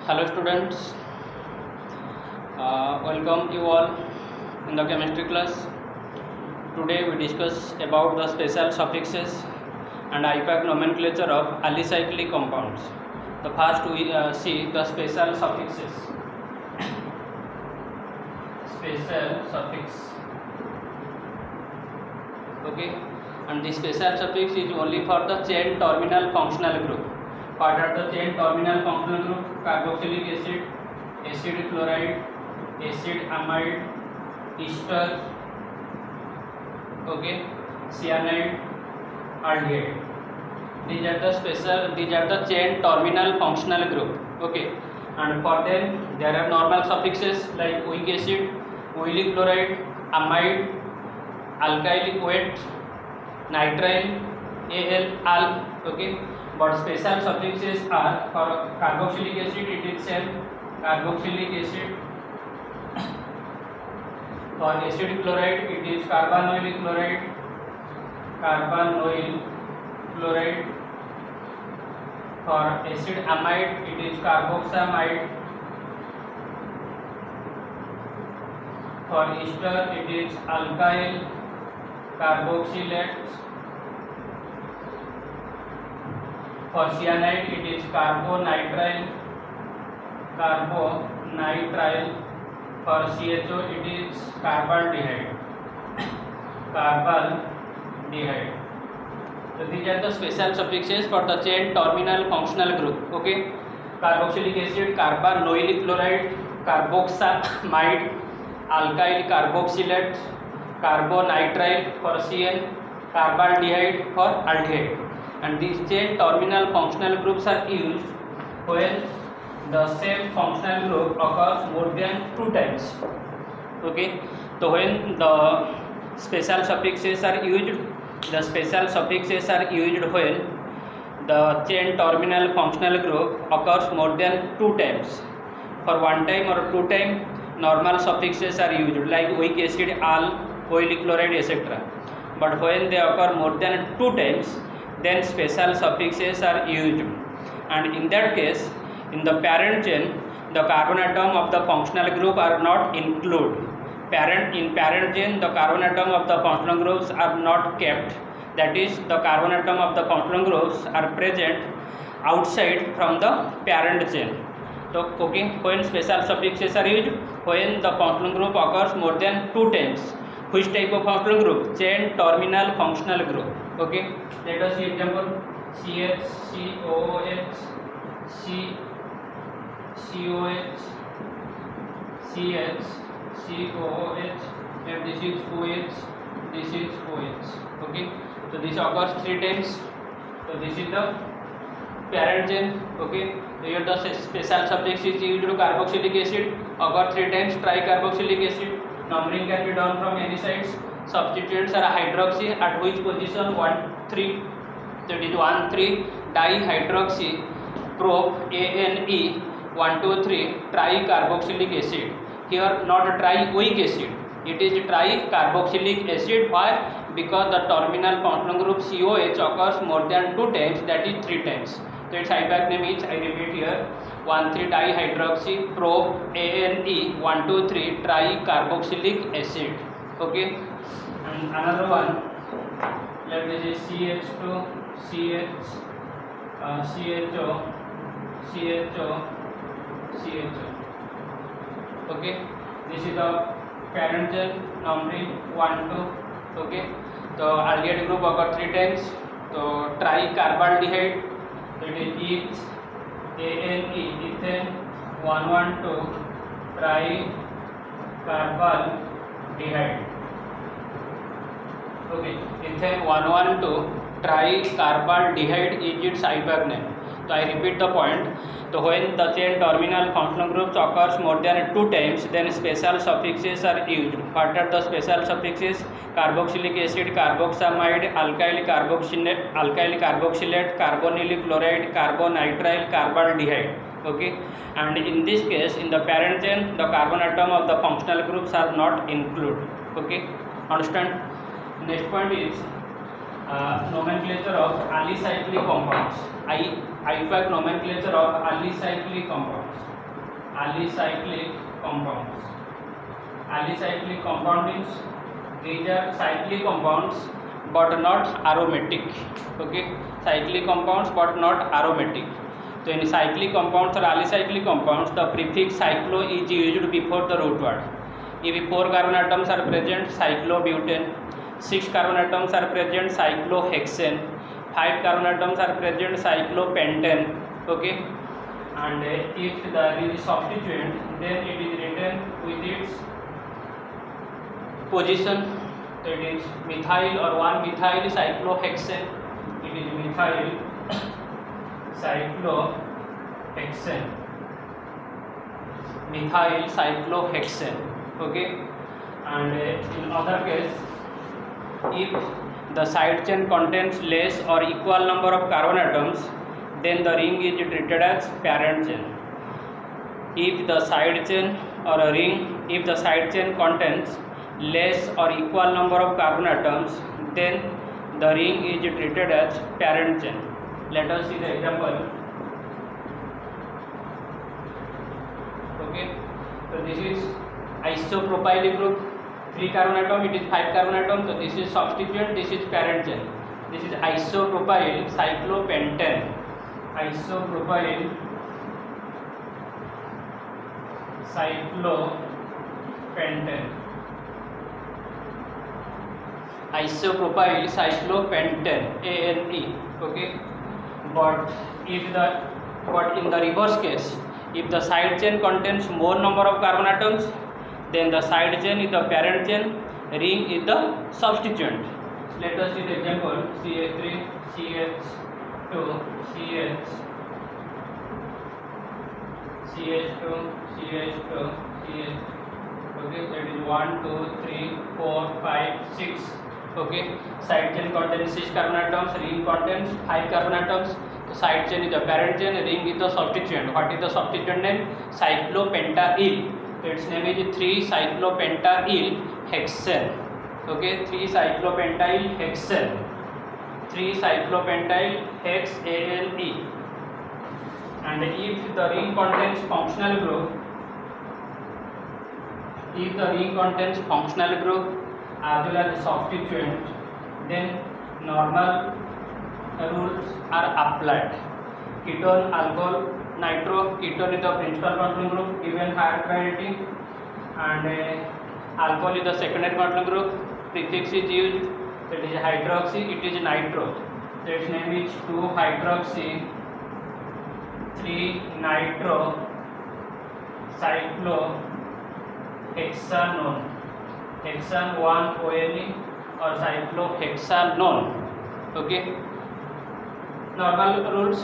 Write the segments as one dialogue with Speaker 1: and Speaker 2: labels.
Speaker 1: Hello students, welcome you all in the chemistry class. Today we discuss about the special suffixes and IUPAC nomenclature of alicyclic compounds. The first we see the special suffixes. Special suffix. Okay, and the special suffix is only for the chain terminal functional group. What are the chain terminal functional group? Carboxylic acid, acid chloride, acid amide, ester, okay, cyanide, aldehyde. These are the chain terminal functional group. Okay, and for them there are normal suffixes like oic acid, oily chloride, amide, alkylic weight, nitrile, al. Okay. But special suffixes are for carboxylic acid, it is same carboxylic acid. For acid chloride, it is carbonyl chloride, carbonyl chloride. For acid amide, it is carboxamide. For ester, it is alkyl carboxylate. For cyanide, it is carbonitrile. For CHO, it is carbaldehyde. So these are the special suffixes for the chain terminal functional group. Okay, carboxylic acid, carbonyl chloride, carboxamide, alkyl carboxylate, carbonitrile for CN, carbaldehyde for aldehyde. And these chain terminal functional groups are used when the same functional group occurs more than 2 times. Okay, so when the special suffixes are used, when the chain terminal functional group occurs more than 2 times. For 1 time or 2 time, normal suffixes are used like oic acid, al, oily chloride, etc. But when they occur more than 2 times, then special suffixes are used, and in that case, in the parent chain, the carbon atom of the functional group are not included. In parent chain, the carbon atom of the functional groups are not kept. That is, the carbon atom of the functional groups are present outside from the parent chain. So, okay, when special suffixes are used, when the functional group occurs more than 2 times. Which type of functional group? Chain terminal functional group. Okay, let us see example: CH, COOH, COH, CH, COOH, and this is OH, this is OH. Okay, so this occurs 3 times. So this is the parent chain. Okay, here the special suffix is used to carboxylic acid, occur 3 times. Tricarboxylic acid. Numbering can be done from any sides. Substituents are hydroxy at which position? 1, 3. So it is 1, 3 dihydroxy prop ANE 1, 2, 3 tricarboxylic acid. Here not trioic acid, it is tricarboxylic acid. Why? Because the terminal functional group COH occurs more than 2 times, that is 3 times. So its IUPAC name is, I repeat here, 1, 3 dihydroxy prop ANE 1, 2, 3 tricarboxylic acid. Okay, and another one, let me say CH2, CHO. Okay, this is the parent chain, numbering 1, 2. Okay, so aldehyde group occur 3 times. So tricarbaldehyde, so it is ANE, ethane 1, 1, 2 tricarbaldehyde. Okay, ethane 1, 1, 2 tricarbaldehyde is its IUPAC name. So I repeat the point. So when the chain terminal functional groups occurs more than 2 times, then special suffixes are used. What are the special suffixes? Carboxylic acid, carboxamide, alkyl carboxylate, carbonyl chloride, carbonitrile, carbaldehyde. Okay, and in this case, in the parent chain, the carbon atom of the functional groups are not included. Okay, understand? Next point is nomenclature of alicyclic compounds. IUPAC nomenclature of alicyclic compounds. alicyclic compounds. Alicyclic compound means these are cyclic compounds but not aromatic. Okay, cyclic compounds but not aromatic. So in cyclic compounds or alicyclic compounds, the prefix cyclo is used before the root word. If 4 carbon atoms are present, cyclobutane. 6 carbon atoms are present, cyclohexane. 5 carbon atoms are present, cyclopentane. Okay, and if there is a substituent, then it is written with its position. So it is methyl or 1-methyl cyclohexane. It is methyl cyclohexane. Methyl cyclohexane. Okay, and in other case, if the side chain contains less or equal number of carbon atoms, then the ring is treated as parent chain. If the side chain or a ring, if the side chain contains less or equal number of carbon atoms, then the ring is treated as parent chain. Let us see the example. Okay, so this is isopropyl group, 3 carbon atom, it is 5 carbon atom. So this is substituent, this is parent chain. This is isopropyl cyclopentane. Isopropyl cyclopentane. Isopropyl cyclopentane, ANE. Okay, but in the reverse case, if the side chain contains more number of carbon atoms, then the side chain is the parent chain, ring is the substituent. Let us see the example. CH3, CH2, CH, CH2, CH2, CH. Okay, that is 1, 2, 3, 4, 5, 6. Okay, side chain contains 6 carbon atoms, ring contains 5 carbon atoms. So side chain is the parent chain, ring is the substituent. What is the substituent name? Cyclopentyl. So its name is 3-cyclopentyl hexane. Okay, 3-cyclopentyl hexane. 3-cyclopentyl hexane. And if the ring contains functional group, if the ring contains functional group as well as substituent, then normal rules are applied. Ketone, alcohol, nitro. Ketone is the principal controlling group given higher priority, and alcohol is the secondary controlling group. Prefix is used. It is hydroxy, it is nitro. So its name is 2-hydroxy 3-nitro cyclohexanone. Hexane 1 ONE or cyclohexanone. Okay, normal rules.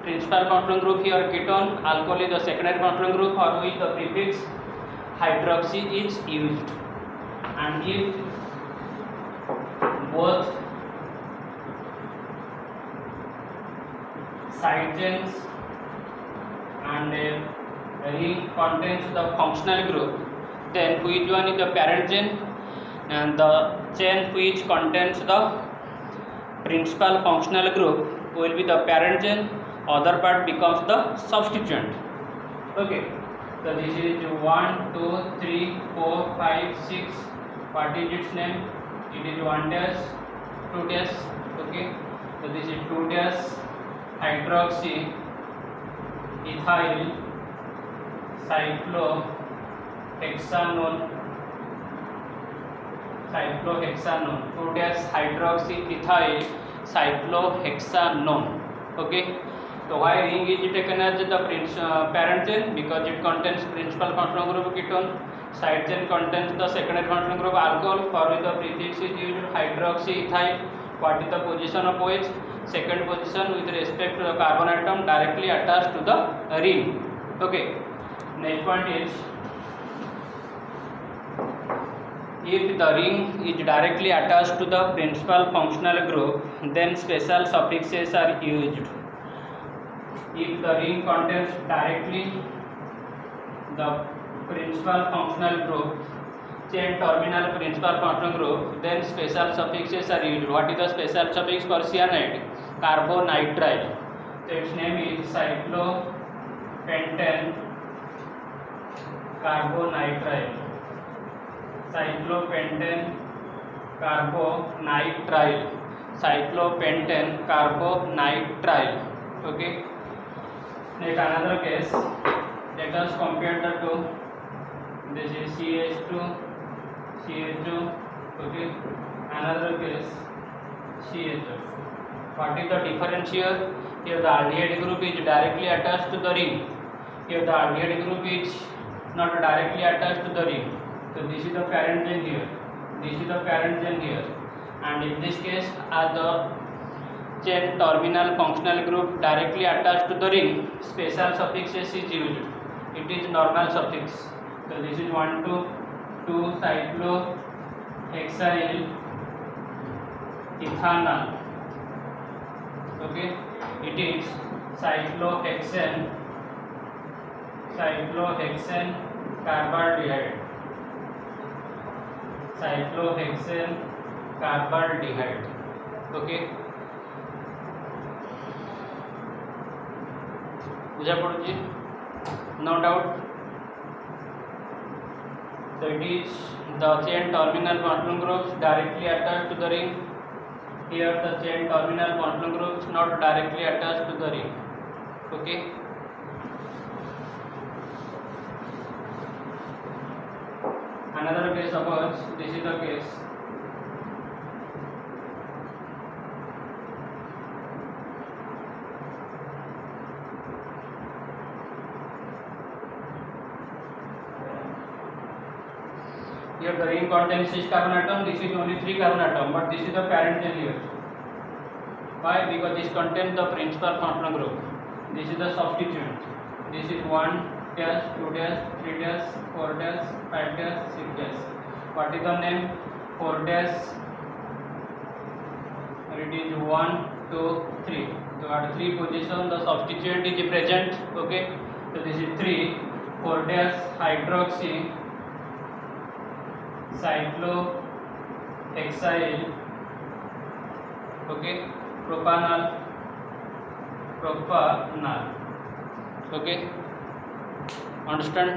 Speaker 1: Principal controlling group here ketone, alcohol is the secondary controlling group for which the prefix hydroxy is used. And if both side chains and ring contains the functional group, then which one is the parent chain? And the chain which contains the principal functional group will be the parent chain, other part becomes the substituent. Okay, so this is 1, 2, 3, 4, 5, 6. What is its name? It is 1 dash, 2 dash. Okay, so this is 2 dash hydroxy ethyl cyclohexanone. 2 dash hydroxy ethyl cyclohexanone. Okay, so why ring is taken as the parent chain? Because it contains principal controlling group ketone, side chain contains the secondary controlling group alcohol, for which the prefix is used hydroxy ethyl. What is the position of OH? Second position with respect to the carbon atom directly attached to the ring. Okay, next point is, if the ring is directly attached to the principal functional group, then special suffixes are used. If the ring contains directly the principal functional group, chain terminal principal functional group, then special suffixes are used. What is the special suffix for cyanide? Carbonitrile. So its name is cyclopentane carbonitrile, cyclopentane carbonitrile, cyclopentane carbonitrile. Okay. Next another case. Let us compare the two. This is CH2, CH2. Okay. Another case CH2. What is the difference here? Here the aldehyde group is directly attached to the ring. Here the aldehyde group is not directly attached to the ring. So this is the parent chain here. This is the parent chain here. And in this case, as the chain terminal functional group directly attached to the ring, special suffixes is used. It is normal suffix. So this is 1 to 2 cyclohexyl ethanol. Okay, it is cyclohexane carbaldehyde. Cyclohexane carbaldehyde. Okay, बुझा पड़ुची? No doubt. So it is the chain terminal functional groups directly attached to the ring. Here the chain terminal functional groups not directly attached to the ring. Okay. Another case, suppose this is the case. Here the ring contains 6 carbon atom. This is only 3 carbon atom, but this is the parent chain here. Why? Because this contains the principal functional group. This is the substituent. This is 1 dash, 2 dash, 3 dash, 4 dash, 5 dash, 6 dash. What is the name? 4 dash. It is 1, 2, 3. So at 3 position the substituent is present. Okay. So this is 3. 4 dash hydroxy cyclohexyl. Okay. Propanol. Okay. Understand?